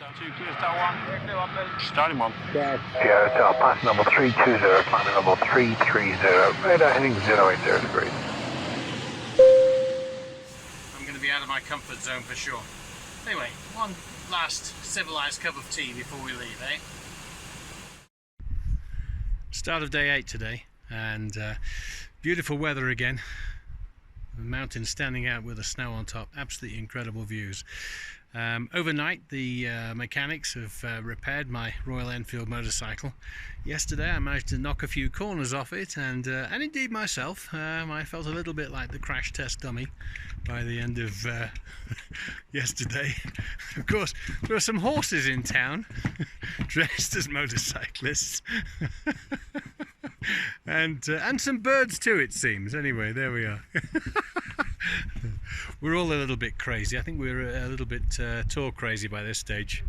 2 clear, star 1. Starting 1. Sierra, pass number 320, climbing number 330, radar heading 080 degrees. I'm going to be out of my comfort zone for sure. Anyway, one last civilized cup of tea before we leave, eh? Start of day 8 today, and beautiful weather again. The mountains standing out with the snow on top, absolutely incredible views. Overnight the mechanics have repaired my Royal Enfield motorcycle. Yesterday I managed to knock a few corners off it, and indeed myself. I felt a little bit like the crash test dummy by the end of yesterday. Of course there are some horses in town dressed as motorcyclists. and some birds too, it seems. Anyway, there we are. We're all a little bit crazy. I think we're a little bit tour crazy by this stage.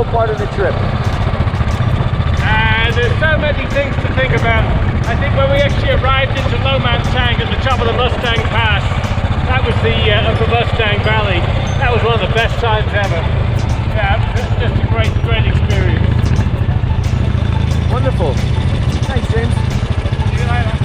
Part of the trip? There's so many things to think about. I think when we actually arrived into Mustang at the top of the Mustang Pass, that was the Upper Mustang Valley. That was one of the best times ever. Yeah, just a great experience. Wonderful. Thanks, James. See you later.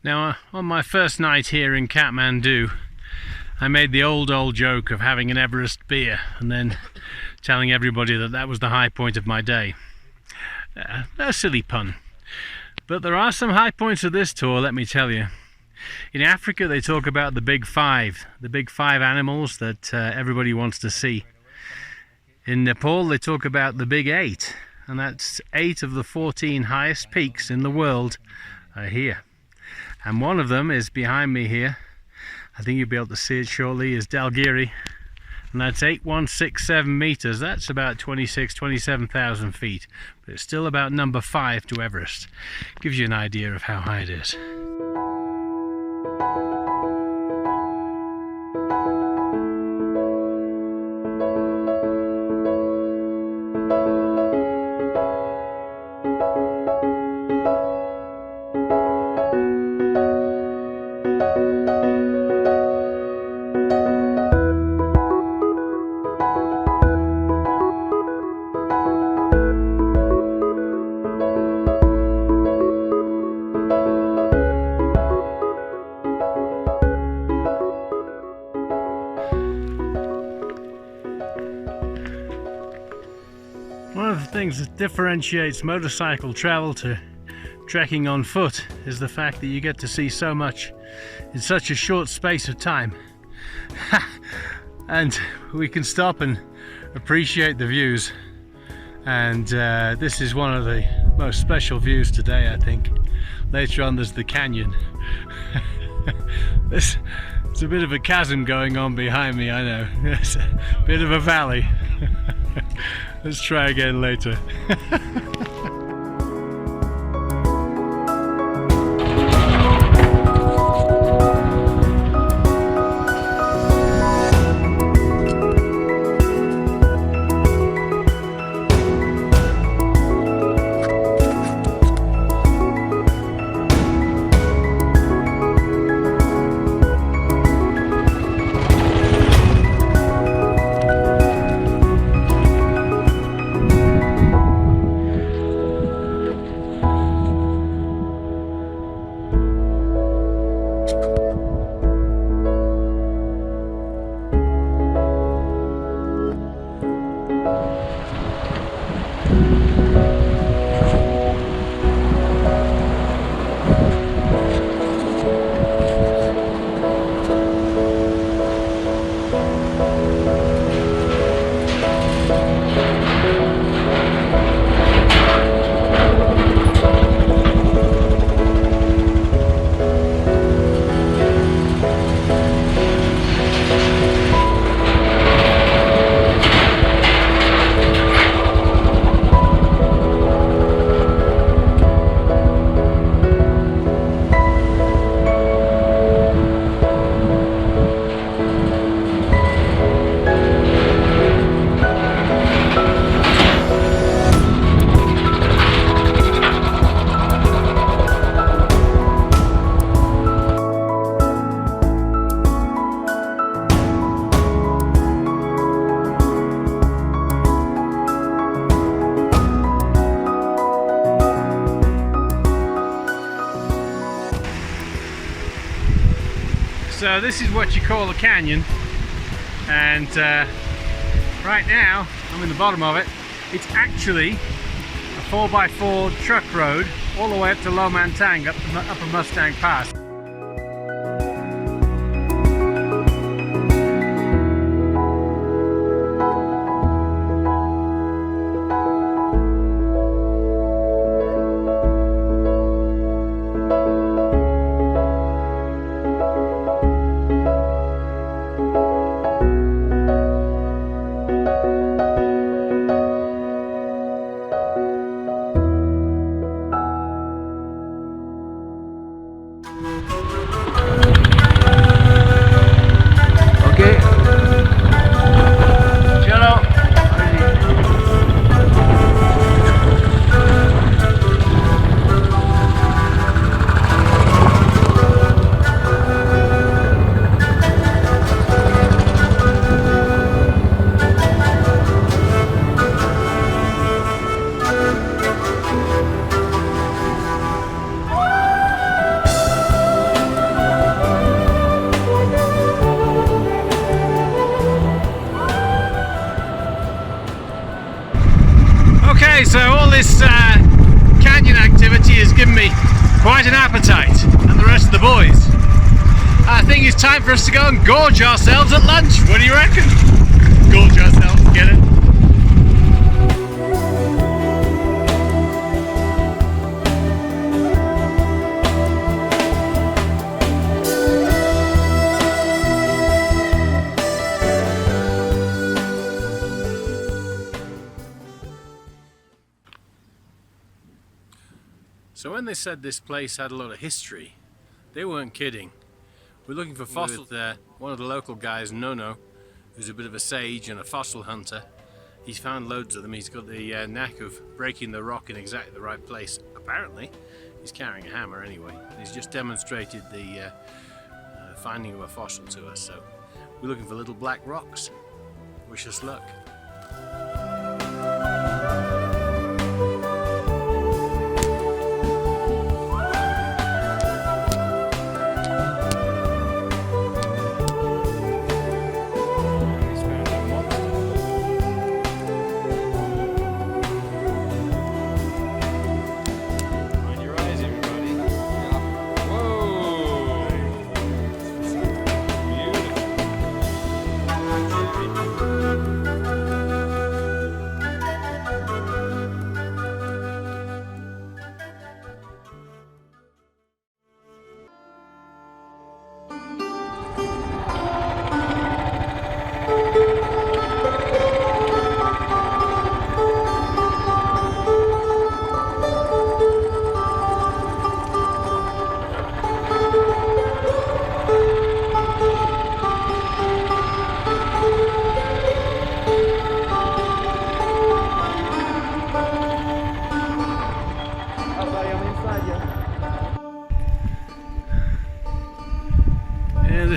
Now, on my first night here in Kathmandu, I made the old joke of having an Everest beer and then telling everybody that that was the high point of my day. A silly pun. But there are some high points of this tour, let me tell you. In Africa they talk about the big five animals that everybody wants to see. In Nepal they talk about the big 8, and that's 8 of the 14 highest peaks in the world are here. And one of them is behind me here. I think you'll be able to see it shortly, is Dhaulgiri, and that's 8167 meters. That's about 27,000 feet, but it's still about number 5 to Everest. Gives you an idea of how high it is. One of the things that differentiates motorcycle travel to trekking on foot is the fact that you get to see so much in such a short space of time. And we can stop and appreciate the views and this is one of the most special views today, I think. Later on there's the canyon. There's a bit of a chasm going on behind me, I know. It's a bit of a valley. Let's try again later. So this is what you call a canyon, and right now I'm in the bottom of it. It's actually a 4x4 truck road all the way up to Lo Mantang, up a Mustang Pass. Okay, so all this canyon activity has given me quite an appetite, and the rest of the boys. I think it's time for us to go and gorge ourselves at lunch. What do you reckon? Gorge ourselves, get it? So when they said this place had a lot of history, they weren't kidding. We're looking for fossils there. One of the local guys, Nono, who's a bit of a sage and a fossil hunter, he's found loads of them. He's got the knack of breaking the rock in exactly the right place. Apparently, he's carrying a hammer anyway. He's just demonstrated the finding of a fossil to us. So we're looking for little black rocks. Wish us luck.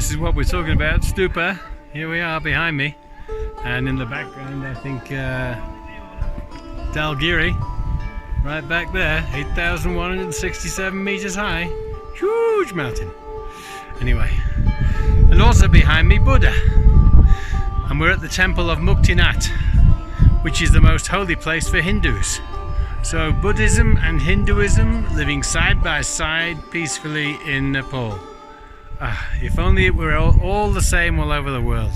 this is what we're talking about, stupa. Here we are behind me, and in the background I think Dhaulgiri, right back there, 8,167 meters high, huge mountain. Anyway, and also behind me Buddha, and we're at the temple of Muktinath, which is the most holy place for Hindus. So Buddhism and Hinduism living side by side peacefully in Nepal. If only it were all the same all over the world.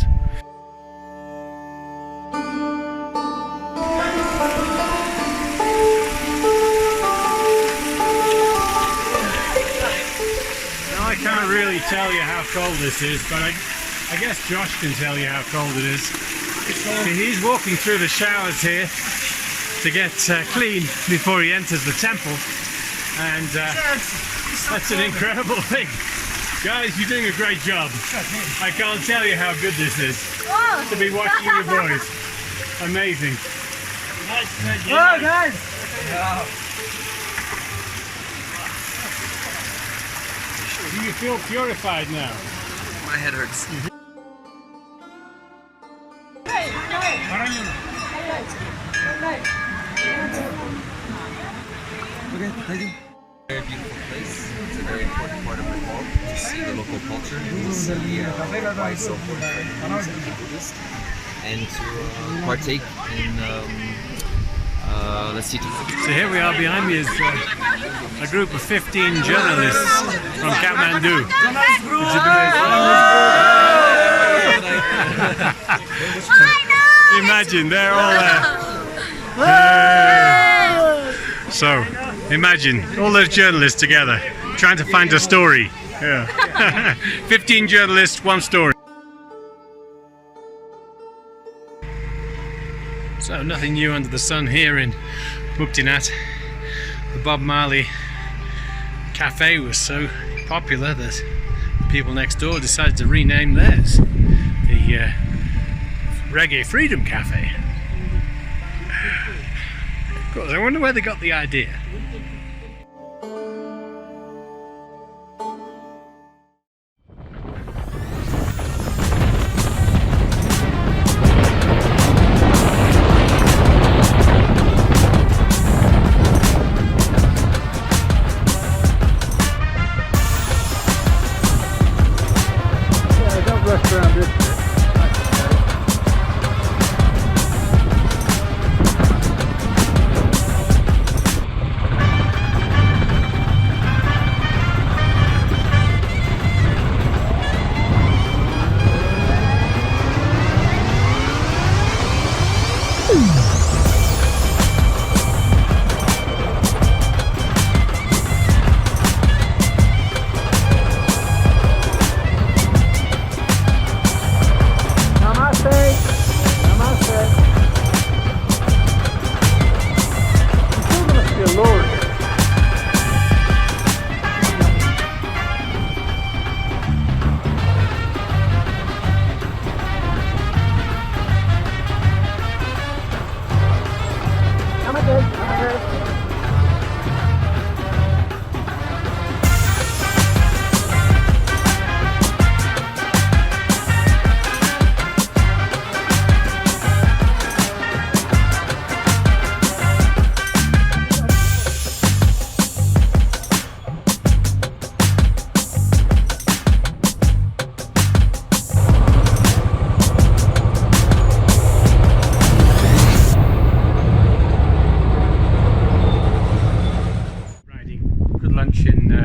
Now I can't really tell you how cold this is, but I guess Josh can tell you how cold it is. He's walking through the showers here to get clean before he enters the temple, and that's an incredible thing. Guys, you're doing a great job. I can't tell you how good this is to be watching you boys. Amazing. Oh, guys! Do you feel purified now? My head hurts. Okay, thank you. Very beautiful place. It's a very important part of Nepal to see the local culture, to see why so Buddhist, and to partake in let's see. So here we are, behind me is a group of 15 journalists from Kathmandu. Imagine, they're all there. So, imagine all those journalists together trying to find a story. Yeah. 15 journalists, one story. So, nothing new under the sun here in Muktinath. The Bob Marley cafe was so popular that the people next door decided to rename theirs the Reggae Freedom Cafe. Of course, I wonder where they got the idea. Don't rush around this.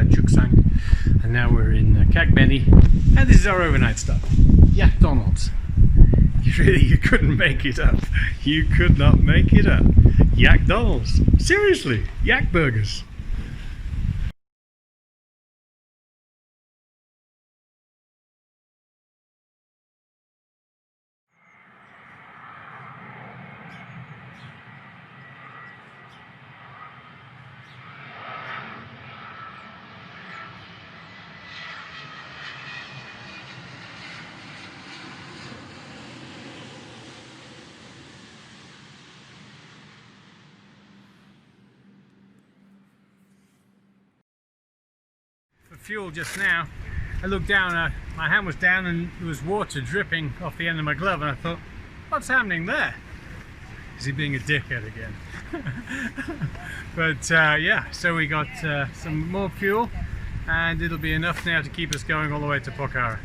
Chuksang, and now we're in Kagbeni, and this is our overnight stop. YacDonalds. You couldn't make it up. You could not make it up. YacDonalds. Seriously, yak burgers. For fuel just now, I looked down, my hand was down and there was water dripping off the end of my glove, and I thought, what's happening there? Is he being a dickhead again? But yeah, so we got some more fuel, and it'll be enough now to keep us going all the way to Pokhara.